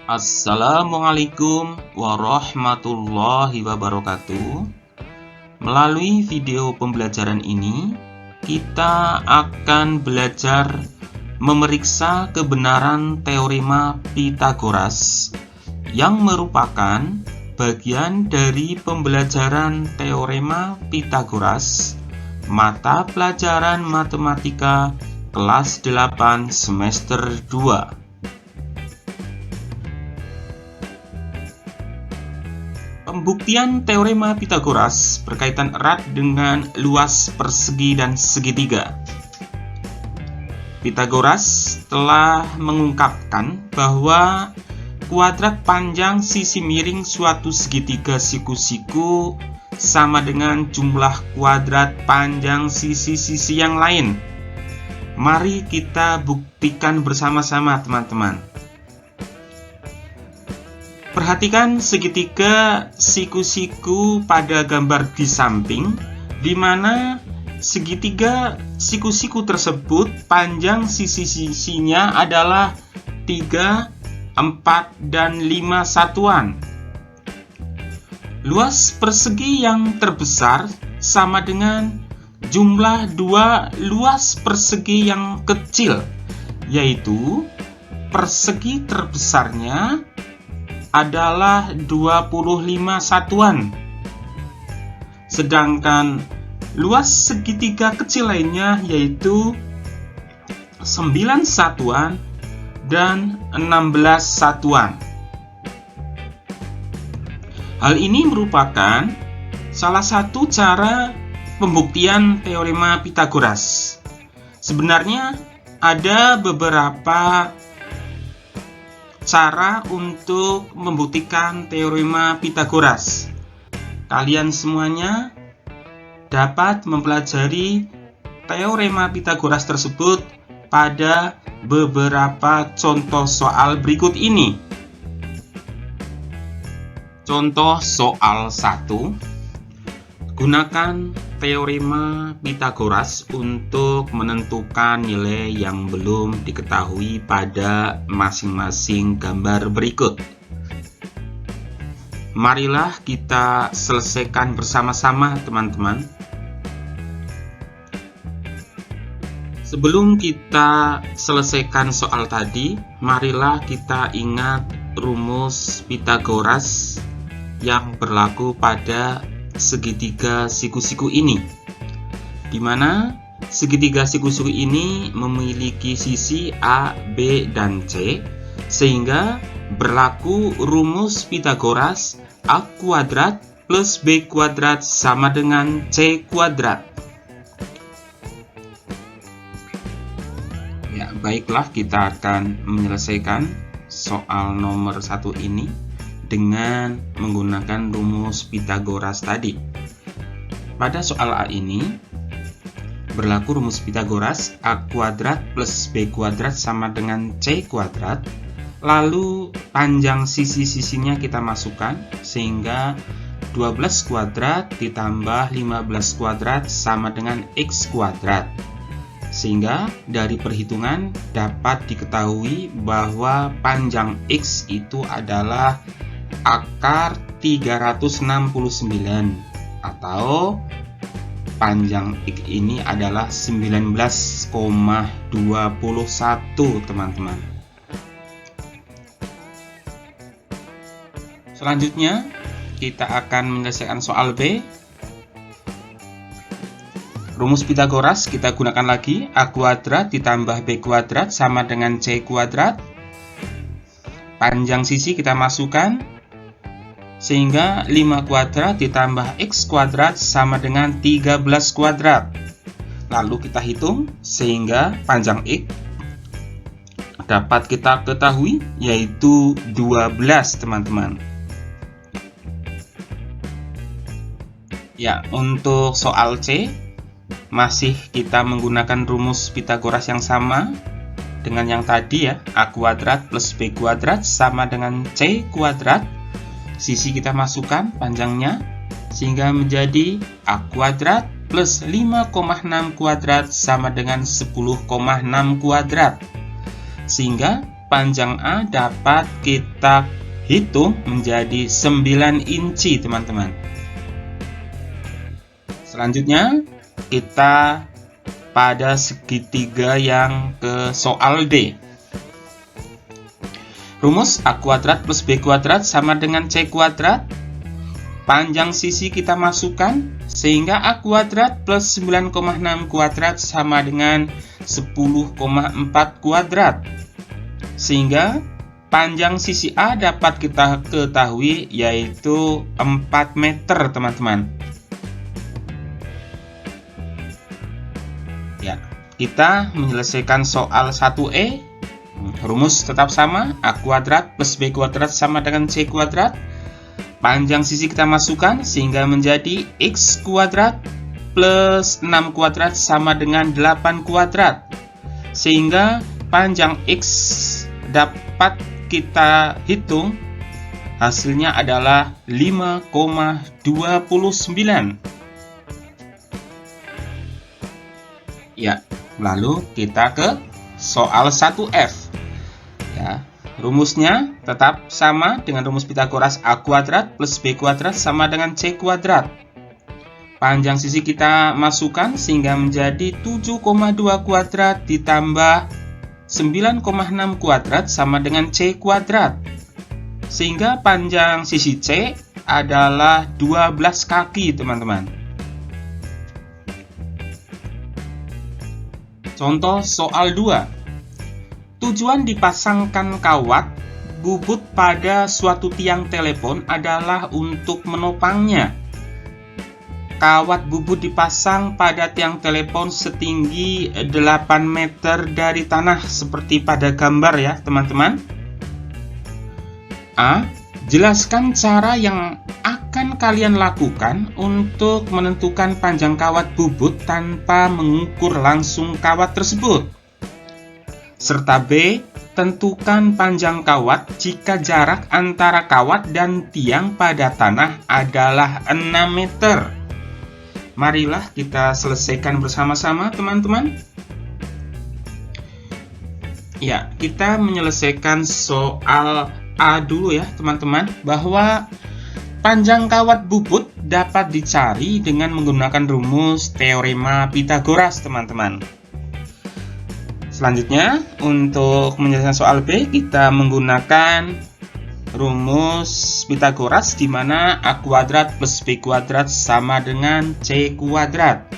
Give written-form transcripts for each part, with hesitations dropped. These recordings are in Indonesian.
Assalamualaikum warahmatullahi wabarakatuh. Melalui video pembelajaran ini, kita akan belajar memeriksa kebenaran teorema Pythagoras yang merupakan bagian dari pembelajaran teorema Pythagoras mata pelajaran matematika kelas 8 semester 2. Pembuktian teorema Pythagoras berkaitan erat dengan luas persegi dan segitiga. Pythagoras telah mengungkapkan bahwa kuadrat panjang sisi miring suatu segitiga siku-siku sama dengan jumlah kuadrat panjang sisi-sisi yang lain. Mari kita buktikan bersama-sama, teman-teman. Perhatikan segitiga siku-siku pada gambar di samping, di mana segitiga siku-siku tersebut panjang sisi-sisinya adalah 3, 4, dan 5 satuan. Luas persegi yang terbesar sama dengan jumlah 2 luas persegi yang kecil, yaitu persegi terbesarnya adalah 25 satuan. Sedangkan luas segitiga kecil lainnya yaitu 9 satuan dan 16 satuan. Hal ini merupakan salah satu cara pembuktian teorema Pythagoras. Sebenarnya ada beberapa cara untuk membuktikan teorema Pythagoras. Kalian semuanya dapat mempelajari teorema Pythagoras tersebut pada beberapa contoh soal berikut ini. Contoh soal 1. Gunakan teorema Pythagoras untuk menentukan nilai yang belum diketahui pada masing-masing gambar berikut. Marilah kita selesaikan bersama-sama, teman-teman. Sebelum kita selesaikan soal tadi, marilah kita ingat rumus Pythagoras yang berlaku pada segitiga siku-siku ini, di mana segitiga siku-siku ini memiliki sisi A, B, dan C, sehingga berlaku rumus Pythagoras A kuadrat plus B kuadrat sama dengan C kuadrat. Ya, baiklah, kita akan menyelesaikan soal nomor 1 ini dengan menggunakan rumus Pythagoras tadi. Pada soal A ini berlaku rumus Pythagoras A kuadrat plus B kuadrat sama dengan C kuadrat. Lalu panjang sisi-sisinya kita masukkan, sehingga 12 kuadrat ditambah 15 kuadrat sama dengan X kuadrat. Sehingga dari perhitungan dapat diketahui bahwa panjang X itu adalah akar 369, atau panjang X ini adalah 19,21, teman-teman. Selanjutnya kita akan menyelesaikan soal B. Rumus Pythagoras kita gunakan lagi, A kuadrat ditambah B kuadrat sama dengan C kuadrat. Panjang sisi kita masukkan, sehingga 5 kuadrat ditambah X kuadrat sama dengan 13 kuadrat. Lalu kita hitung, sehingga panjang X dapat kita ketahui yaitu 12, teman-teman. Ya, untuk soal C masih kita menggunakan rumus Pythagoras yang sama dengan yang tadi ya, A kuadrat plus B kuadrat sama dengan C kuadrat. Sisi kita masukkan panjangnya, sehingga menjadi A kuadrat plus 5,6 kuadrat sama dengan 10,6 kuadrat. Sehingga panjang A dapat kita hitung menjadi 9 inci, teman-teman. Selanjutnya, kita pada segitiga yang ke soal D. Rumus A kuadrat plus B kuadrat sama dengan C kuadrat. Panjang sisi kita masukkan, sehingga A kuadrat plus 9,6 kuadrat sama dengan 10,4 kuadrat. Sehingga panjang sisi A dapat kita ketahui yaitu 4 meter, teman-teman. Ya, kita menyelesaikan soal 1E. Rumus tetap sama, A kuadrat plus B kuadrat sama dengan C kuadrat. Panjang sisi kita masukkan sehingga menjadi X kuadrat plus 6 kuadrat sama dengan 8 kuadrat. Sehingga panjang X dapat kita hitung, hasilnya adalah 5,29. Ya, lalu kita ke soal 1F. Ya, rumusnya tetap sama dengan rumus Pitagoras, A kuadrat plus B kuadrat sama dengan C kuadrat. Panjang sisi kita masukkan sehingga menjadi 7,2 kuadrat ditambah 9,6 kuadrat sama dengan C kuadrat. Sehingga panjang sisi C adalah 12 kaki, teman-teman. Contoh soal 2. Tujuan dipasangkan kawat bubut pada suatu tiang telepon adalah untuk menopangnya. Kawat bubut dipasang pada tiang telepon setinggi 8 meter dari tanah seperti pada gambar ya, teman-teman. A. Jelaskan cara yang akan kalian lakukan untuk menentukan panjang kawat bubut tanpa mengukur langsung kawat tersebut. Serta B. Tentukan panjang kawat jika jarak antara kawat dan tiang pada tanah adalah 6 meter. Marilah kita selesaikan bersama-sama, teman-teman. Ya, kita menyelesaikan soal A dulu ya, teman-teman, bahwa panjang kawat bubut dapat dicari dengan menggunakan rumus teorema Pitagoras, teman-teman. Selanjutnya, untuk menyelesaikan soal B, kita menggunakan rumus Pitagoras di mana A kuadrat plus B kuadrat sama dengan C kuadrat.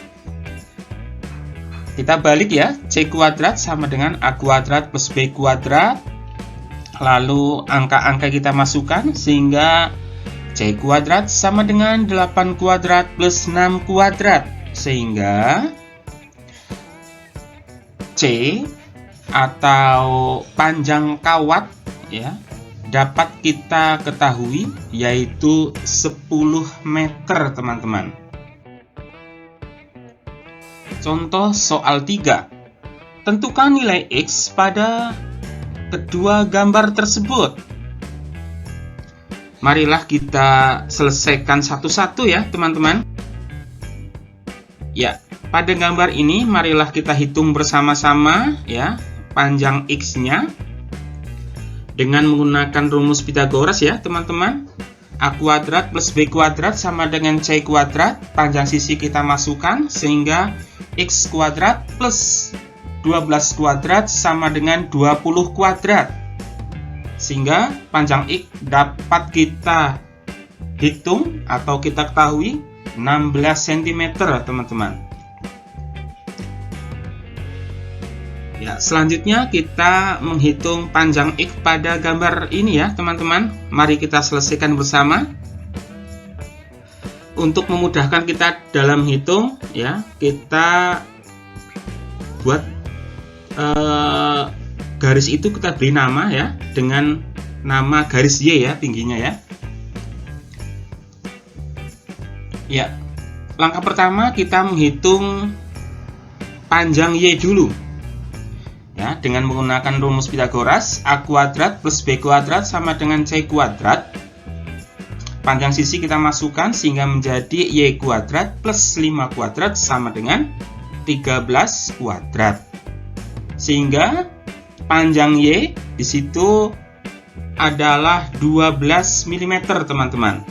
Kita balik ya, C kuadrat sama dengan A kuadrat plus B kuadrat. Lalu angka-angka kita masukkan sehingga C kuadrat sama dengan 8 kuadrat plus 6 kuadrat. Sehingga C atau panjang kawat ya dapat kita ketahui yaitu 10 meter, teman-teman. Contoh soal 3. Tentukan nilai X pada kedua gambar tersebut. Marilah kita selesaikan satu-satu ya, teman-teman. Ya, pada gambar ini marilah kita hitung bersama-sama ya panjang X-nya dengan menggunakan rumus Pitagoras ya, teman-teman. A kuadrat plus B kuadrat sama dengan C kuadrat. Panjang sisi kita masukkan sehingga X kuadrat plus 12 kuadrat sama dengan 20 kuadrat. Sehingga panjang X dapat kita hitung atau kita ketahui 16 cm, teman-teman. Ya, selanjutnya kita menghitung panjang X pada gambar ini ya, teman-teman. Mari kita selesaikan bersama. Untuk memudahkan kita dalam hitung ya, kita buat garis itu kita beri nama ya dengan nama garis Y ya, tingginya ya. Ya, langkah pertama kita menghitung panjang Y dulu. Ya, dengan menggunakan rumus Pitagoras, A kuadrat plus B kuadrat sama dengan C kuadrat. Panjang sisi kita masukkan sehingga menjadi Y kuadrat plus 5 kuadrat sama dengan 13 kuadrat. Sehingga panjang Y di situ adalah 12 mm, teman-teman.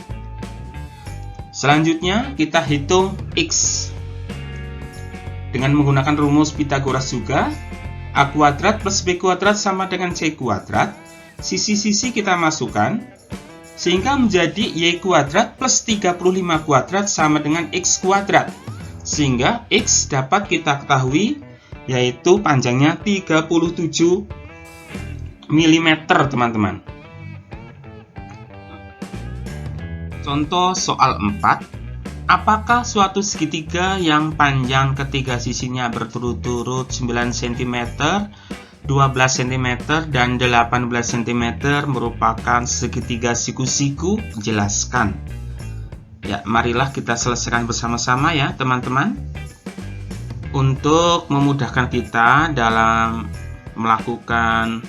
Selanjutnya kita hitung X. Dengan menggunakan rumus Pythagoras juga, A kuadrat plus B kuadrat sama dengan C kuadrat. Sisi-sisi kita masukkan, sehingga menjadi Y kuadrat plus 35 kuadrat sama dengan X kuadrat. Sehingga X dapat kita ketahui, yaitu panjangnya 37 mm, teman-teman. Contoh soal 4. Apakah suatu segitiga yang panjang ketiga sisinya berturut-turut 9 cm, 12 cm, dan 18 cm merupakan segitiga siku-siku? Jelaskan. Ya, marilah kita selesaikan bersama-sama ya, teman-teman. Untuk memudahkan kita dalam melakukan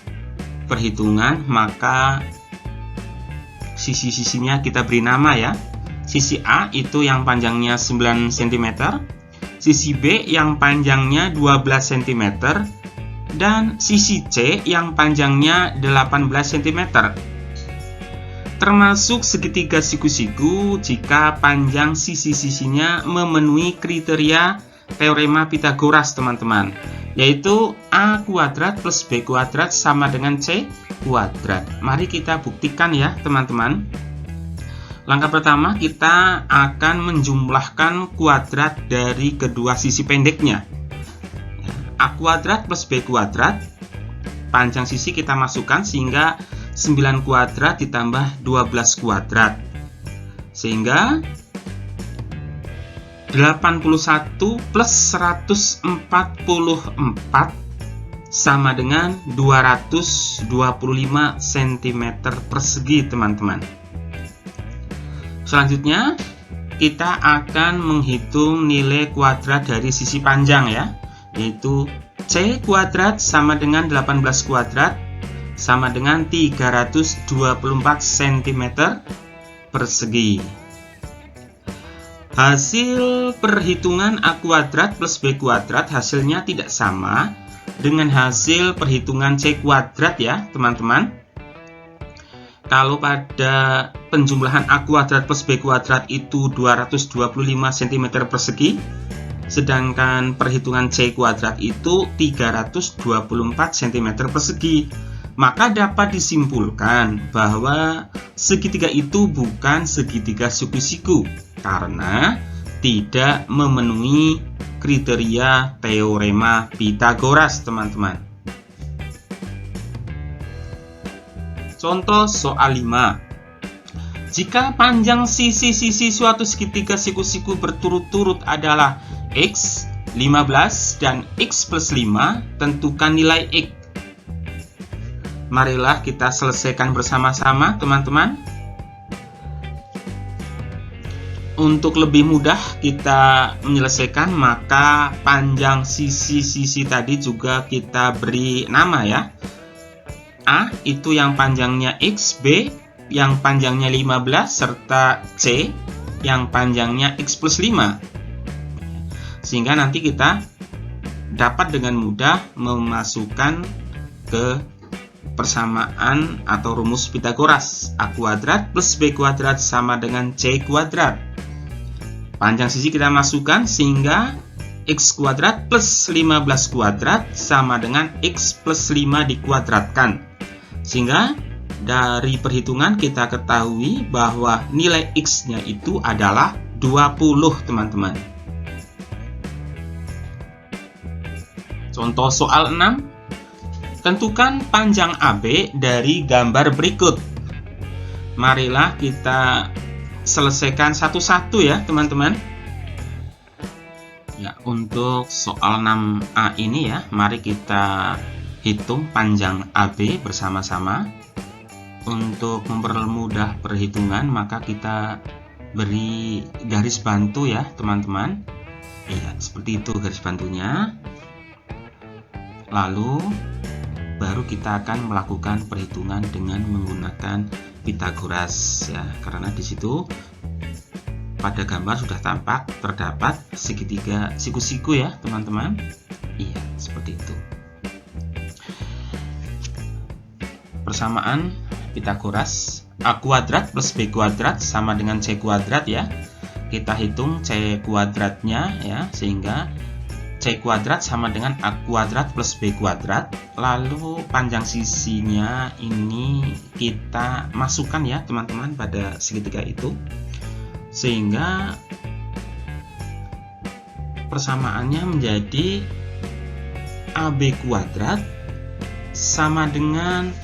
perhitungan, maka sisi-sisinya kita beri nama ya. Sisi A itu yang panjangnya 9 cm, sisi B yang panjangnya 12 cm, dan sisi C yang panjangnya 18 cm. Termasuk segitiga siku-siku jika panjang sisi-sisinya memenuhi kriteria teorema Pythagoras, teman-teman, yaitu A kuadrat plus B kuadrat sama dengan C kuadrat. Mari kita buktikan ya, teman-teman. Langkah pertama, kita akan menjumlahkan kuadrat dari kedua sisi pendeknya. A kuadrat plus B kuadrat, panjang sisi kita masukkan sehingga 9 kuadrat ditambah 12 kuadrat. Sehingga 81 plus 144 sama dengan 225 cm persegi, teman-teman. Selanjutnya, kita akan menghitung nilai kuadrat dari sisi panjang ya, yaitu C kuadrat sama dengan 18 kuadrat sama dengan 324 cm persegi. Hasil perhitungan A kuadrat plus B kuadrat hasilnya tidak sama dengan hasil perhitungan C kuadrat ya, teman-teman. Kalau pada penjumlahan A kuadrat plus B kuadrat itu 225 cm persegi, sedangkan perhitungan C kuadrat itu 324 cm persegi, maka dapat disimpulkan bahwa segitiga itu bukan segitiga siku-siku karena tidak memenuhi kriteria teorema Pythagoras, teman-teman. Contoh soal 5. Jika panjang sisi-sisi suatu segitiga siku-siku berturut-turut adalah X, 15, dan X plus 5, tentukan nilai X. Marilah kita selesaikan bersama-sama, teman-teman. Untuk lebih mudah kita menyelesaikan, maka panjang sisi-sisi tadi juga kita beri nama ya. A itu yang panjangnya X, B yang panjangnya 15, serta C yang panjangnya X plus 5. Sehingga nanti kita dapat dengan mudah memasukkan ke persamaan atau rumus Pythagoras. A kuadrat plus B kuadrat sama dengan C kuadrat. Panjang sisi kita masukkan sehingga X kuadrat plus 15 kuadrat sama dengan X plus 5 dikuadratkan. Sehingga dari perhitungan kita ketahui bahwa nilai X-nya itu adalah 20, teman-teman. Contoh soal 6. Tentukan panjang AB dari gambar berikut. Marilah kita selesaikan satu-satu ya, teman-teman. Ya, untuk soal 6A ini ya, mari kita hitung panjang AB bersama-sama. Untuk mempermudah perhitungan, maka kita beri garis bantu ya, teman-teman. Iya, seperti itu garis bantunya. Lalu baru kita akan melakukan perhitungan dengan menggunakan Pythagoras ya, karena di situ pada gambar sudah tampak terdapat segitiga siku-siku ya, teman-teman. Iya, seperti itu. persamaan Pitagoras. A kuadrat plus B kuadrat sama dengan C kuadrat ya. Kita hitung C kuadratnya ya, sehingga C kuadrat sama dengan A kuadrat plus B kuadrat. Lalu panjang sisinya ini kita masukkan ya teman-teman pada segitiga itu, sehingga persamaannya menjadi AB kuadrat sama dengan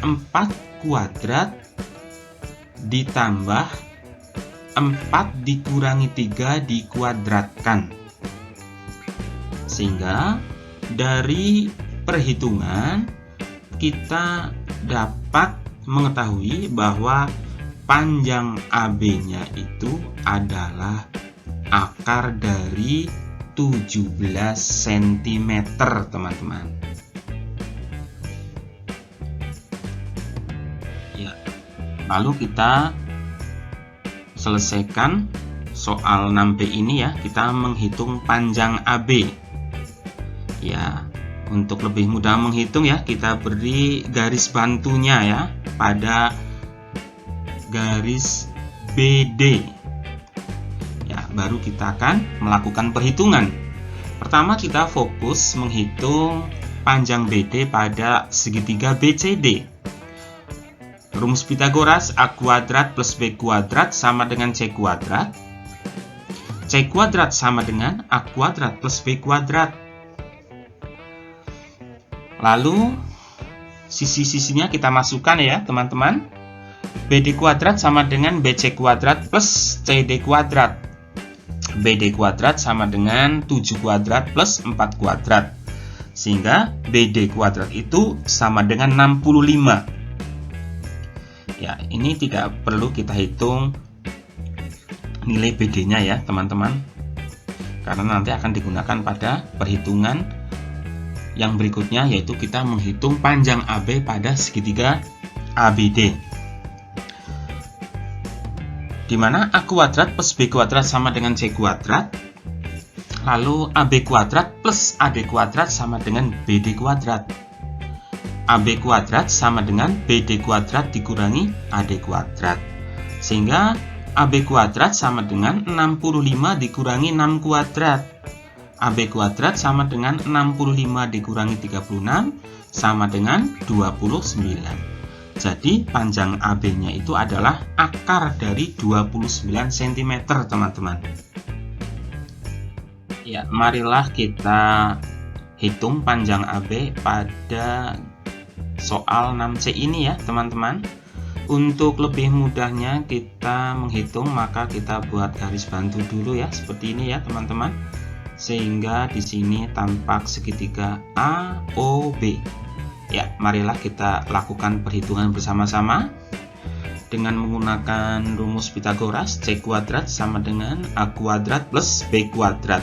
4 kuadrat ditambah 4 dikurangi 3 dikuadratkan. Sehingga dari perhitungan kita dapat mengetahui bahwa panjang AB-nya itu adalah akar dari 17 cm, teman-teman. Ya, lalu kita selesaikan soal 6B ini ya. Kita menghitung panjang AB. Ya, untuk lebih mudah menghitung ya, kita beri garis bantunya ya pada garis BD. Ya, baru kita akan melakukan perhitungan. Pertama kita fokus menghitung panjang BD pada segitiga BCD. Rumus Pitagoras, A kuadrat plus B kuadrat sama dengan C kuadrat. C kuadrat sama dengan A kuadrat plus B kuadrat. Lalu sisi-sisinya kita masukkan ya teman-teman. BD kuadrat sama dengan BC kuadrat plus CD kuadrat. BD kuadrat sama dengan 7 kuadrat plus 4 kuadrat. Sehingga BD kuadrat itu sama dengan 65. Ya, ini tidak perlu kita hitung nilai BD-nya ya teman-teman, karena nanti akan digunakan pada perhitungan yang berikutnya, yaitu kita menghitung panjang AB pada segitiga ABD, di mana A kuadrat plus B kuadrat sama dengan C kuadrat, lalu AB kuadrat plus AD kuadrat sama dengan BD kuadrat. AB kuadrat sama dengan BD kuadrat dikurangi AD kuadrat, sehingga AB kuadrat sama dengan 65 dikurangi 6 kuadrat. AB kuadrat sama dengan 65 dikurangi 36 sama dengan 29. Jadi panjang AB-nya itu adalah akar dari 29 cm, teman-teman. Ya, marilah kita hitung panjang AB pada soal 6C ini ya teman-teman. Untuk lebih mudahnya kita menghitung, maka kita buat garis bantu dulu ya, seperti ini ya teman-teman, sehingga di sini tampak segitiga AOB. Ya, marilah kita lakukan perhitungan bersama-sama dengan menggunakan rumus Pitagoras. C kuadrat sama dengan A kuadrat plus B kuadrat.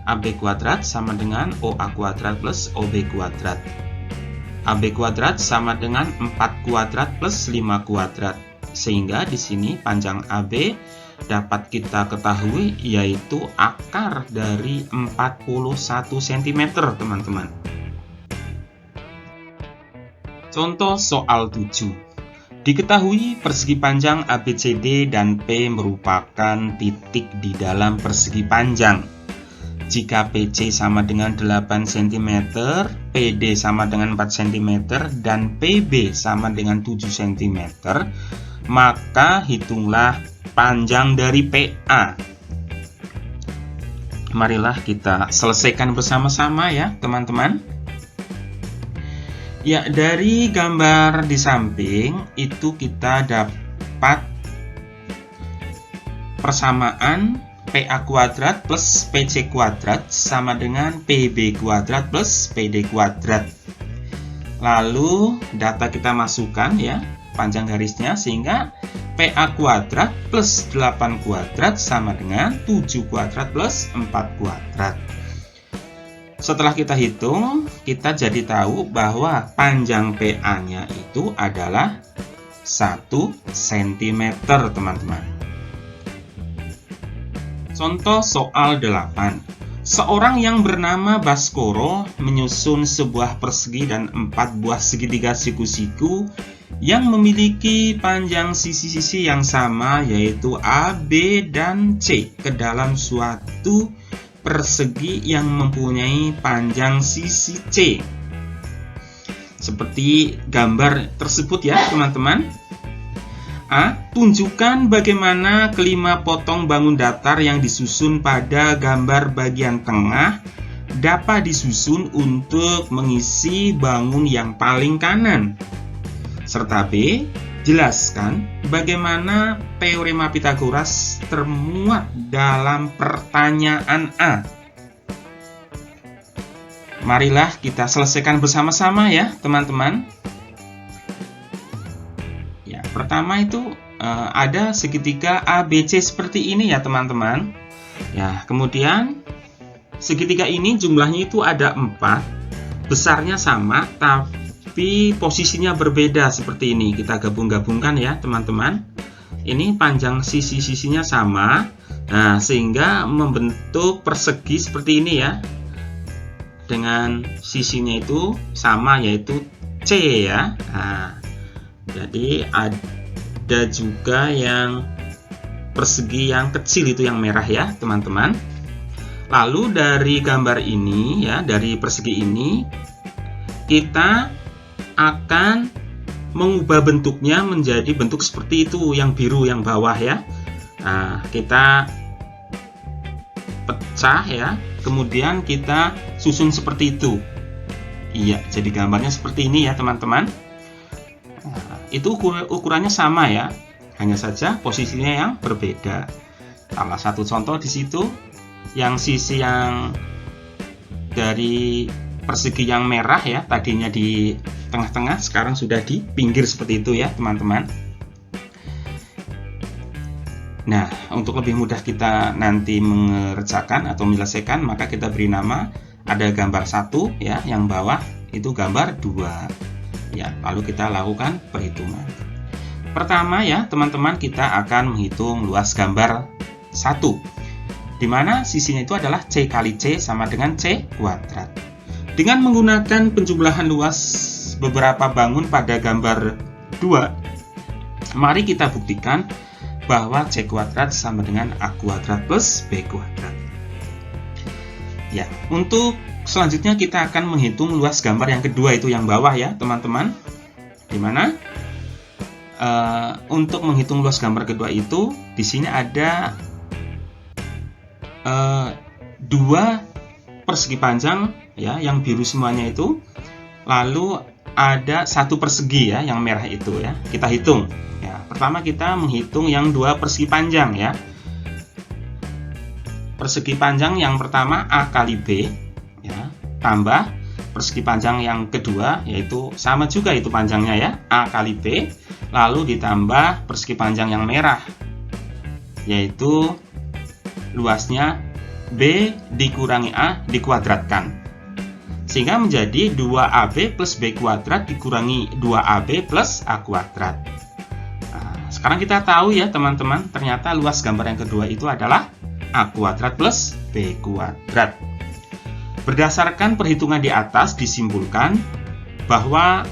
AB kuadrat sama dengan OA kuadrat plus OB kuadrat. AB kuadrat sama dengan 4 kuadrat plus 5 kuadrat. Sehingga di sini panjang AB dapat kita ketahui yaitu akar dari 41 cm, teman-teman. Contoh soal 7. Diketahui persegi panjang ABCD dan P merupakan titik di dalam persegi panjang. Jika PC sama dengan 8 cm, PD sama dengan 4 cm, dan PB sama dengan 7 cm, maka hitunglah panjang dari PA. Marilah kita selesaikan bersama-sama ya teman-teman. Ya, dari gambar di samping itu kita dapat persamaan PA kuadrat plus PC kuadrat sama dengan PB kuadrat plus PD kuadrat. Lalu data kita masukkan ya, panjang garisnya, sehingga PA kuadrat plus 8 kuadrat sama dengan 7 kuadrat plus 4 kuadrat. Setelah kita hitung, kita jadi tahu bahwa panjang PA-nya itu adalah 1 cm, teman-teman. Contoh soal 8. Seorang yang bernama Baskoro menyusun sebuah persegi dan 4 buah segitiga siku-siku yang memiliki panjang sisi-sisi yang sama, yaitu A, B, dan C ke dalam suatu persegi yang mempunyai panjang sisi C. Seperti gambar tersebut ya teman-teman. A. Tunjukkan bagaimana kelima potong bangun datar yang disusun pada gambar bagian tengah dapat disusun untuk mengisi bangun yang paling kanan. Serta B. Jelaskan bagaimana teorema Pythagoras termuat dalam pertanyaan A. Marilah kita selesaikan bersama-sama ya teman-teman. Ya, pertama itu ada segitiga ABC seperti ini ya teman-teman. Ya, kemudian segitiga ini jumlahnya itu ada 4, besarnya sama tapi posisinya berbeda seperti ini. Kita gabung-gabungkan ya teman-teman. Ini panjang sisi-sisinya sama, nah sehingga membentuk persegi seperti ini ya, dengan sisinya itu sama, yaitu C ya. Nah, jadi ada juga yang persegi yang kecil itu yang merah ya teman-teman. Lalu dari gambar ini ya, dari persegi ini kita akan mengubah bentuknya menjadi bentuk seperti itu, yang biru yang bawah ya. Nah, kita pecah ya, kemudian kita susun seperti itu. Iya, jadi gambarnya seperti ini ya teman-teman. Nah, itu ukurannya sama ya, hanya saja posisinya yang berbeda. Salah satu contoh di situ, yang sisi yang dari persegi yang merah ya, tadinya di tengah-tengah, sekarang sudah di pinggir seperti itu ya teman-teman. Nah, untuk lebih mudah kita nanti mengerjakan atau menyelesaikan, maka kita beri nama, ada gambar 1 ya, yang bawah itu gambar 2 ya. Lalu kita lakukan perhitungan. Pertama ya teman-teman, kita akan menghitung luas gambar 1, di mana sisinya itu adalah C kali C sama dengan C kuadrat. Dengan menggunakan penjumlahan luas beberapa bangun pada gambar 2, mari kita buktikan bahwa C kuadrat sama dengan A kuadrat plus B kuadrat. Ya, untuk selanjutnya kita akan menghitung luas gambar yang kedua, itu yang bawah ya teman-teman. Dimana untuk menghitung luas gambar kedua itu, di sini ada 2 persegi panjang ya, yang biru semuanya itu. Lalu ada 1 persegi ya, yang merah itu ya. Kita hitung. Ya, pertama kita menghitung yang 2 persegi panjang ya. Persegi panjang yang pertama A kali B ya, tambah persegi panjang yang kedua, yaitu sama juga itu panjangnya ya, A kali B, lalu ditambah persegi panjang yang merah, yaitu luasnya B dikurangi A dikuadratkan, sehingga menjadi 2AB plus B kuadrat dikurangi 2AB plus A kuadrat. Nah, sekarang kita tahu ya teman-teman, ternyata luas gambar yang kedua itu adalah A kuadrat plus B kuadrat. Berdasarkan perhitungan di atas disimpulkan bahwa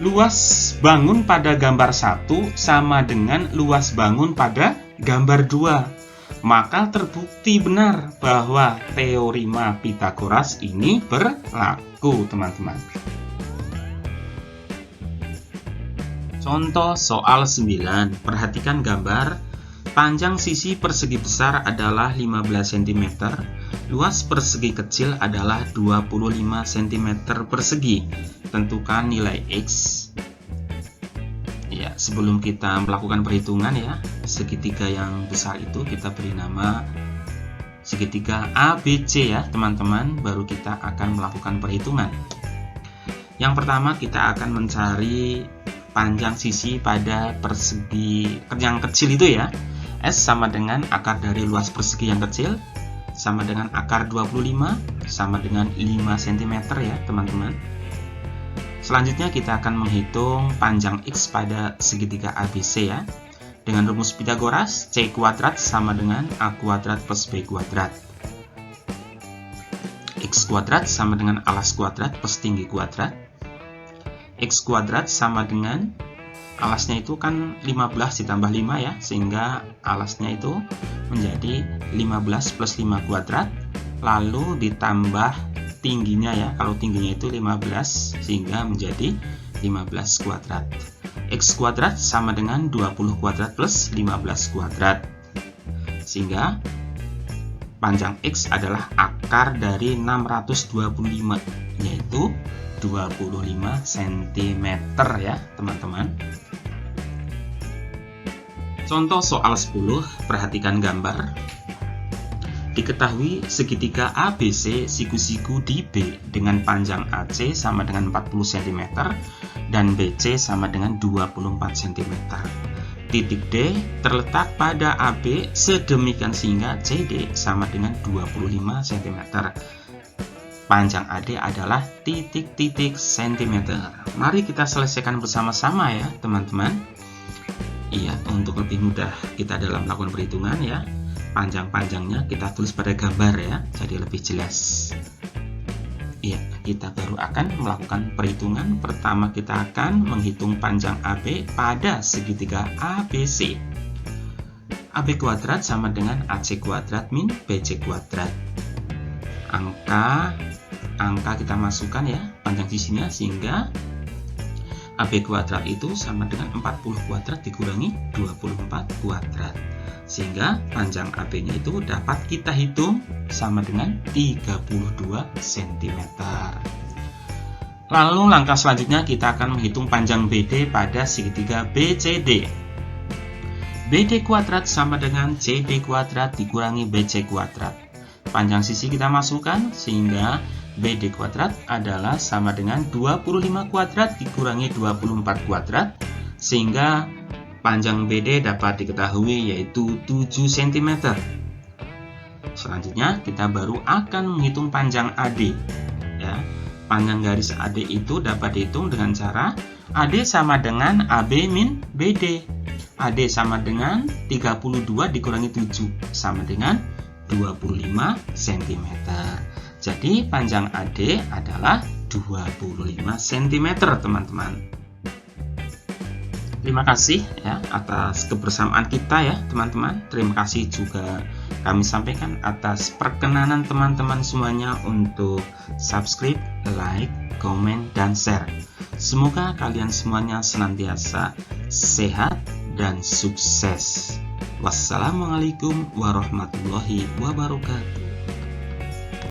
luas bangun pada gambar 1 sama dengan luas bangun pada gambar 2. Maka terbukti benar bahwa teorema Pythagoras ini berlaku, teman-teman. Contoh soal 9. Perhatikan gambar. Panjang sisi persegi besar adalah 15 cm. Luas persegi kecil adalah 25 cm persegi. Tentukan nilai X. Ya, sebelum kita melakukan perhitungan ya, segitiga yang besar itu kita beri nama segitiga ABC ya, teman-teman. Baru kita akan melakukan perhitungan. Yang pertama kita akan mencari panjang sisi pada persegi yang kecil itu ya. S sama dengan akar dari luas persegi yang kecil, sama dengan akar 25, sama dengan 5 cm ya teman-teman. Selanjutnya kita akan menghitung panjang X pada segitiga ABC ya. Dengan rumus Pythagoras, C kuadrat sama dengan A kuadrat plus B kuadrat. X kuadrat sama dengan alas kuadrat plus tinggi kuadrat. X kuadrat sama dengan alasnya itu kan 15 ditambah 5 ya, sehingga alasnya itu menjadi 15 plus 5 kuadrat, lalu ditambah tingginya ya, kalau tingginya itu 15 sehingga menjadi 15 kuadrat. X kuadrat sama dengan 20 kuadrat plus 15 kuadrat, sehingga panjang X adalah akar dari 625, yaitu 25 cm ya teman-teman. Contoh soal 10, perhatikan gambar. Diketahui segitiga ABC siku-siku di B dengan panjang AC sama dengan 40 cm dan BC sama dengan 24 cm. Titik D terletak pada AB sedemikian sehingga CD sama dengan 25 cm. Panjang AD adalah titik-titik cm. Mari kita selesaikan bersama-sama ya teman-teman. Iya, untuk lebih mudah kita dalam melakukan perhitungan ya, panjang-panjangnya kita tulis pada gambar ya, jadi lebih jelas. Iya, kita baru akan melakukan perhitungan. Pertama kita akan menghitung panjang AB pada segitiga ABC. AB kuadrat sama dengan AC kuadrat min BC kuadrat. Angka kita masukkan ya, panjang sisinya, sehingga AB kuadrat itu sama dengan 40 kuadrat dikurangi 24 kuadrat. Sehingga panjang AB-nya itu dapat kita hitung sama dengan 32 cm. Lalu langkah selanjutnya kita akan menghitung panjang BD pada segitiga BCD. BD kuadrat sama dengan CD kuadrat dikurangi BC kuadrat. Panjang sisi kita masukkan sehingga BD kuadrat adalah sama dengan 25 kuadrat dikurangi 24 kuadrat, sehingga panjang BD dapat diketahui yaitu 7 cm. Selanjutnya kita baru akan menghitung panjang AD ya. Panjang garis AD itu dapat dihitung dengan cara AD sama dengan AB min BD. AD sama dengan 32 dikurangi 7 sama dengan 25 cm. Jadi panjang AD adalah 25 cm teman-teman. Terima kasih ya atas kebersamaan kita ya teman-teman. Terima kasih juga kami sampaikan atas perkenanan teman-teman semuanya untuk subscribe, like, komen, dan share. Semoga kalian semuanya senantiasa sehat dan sukses. Wassalamualaikum warahmatullahi wabarakatuh.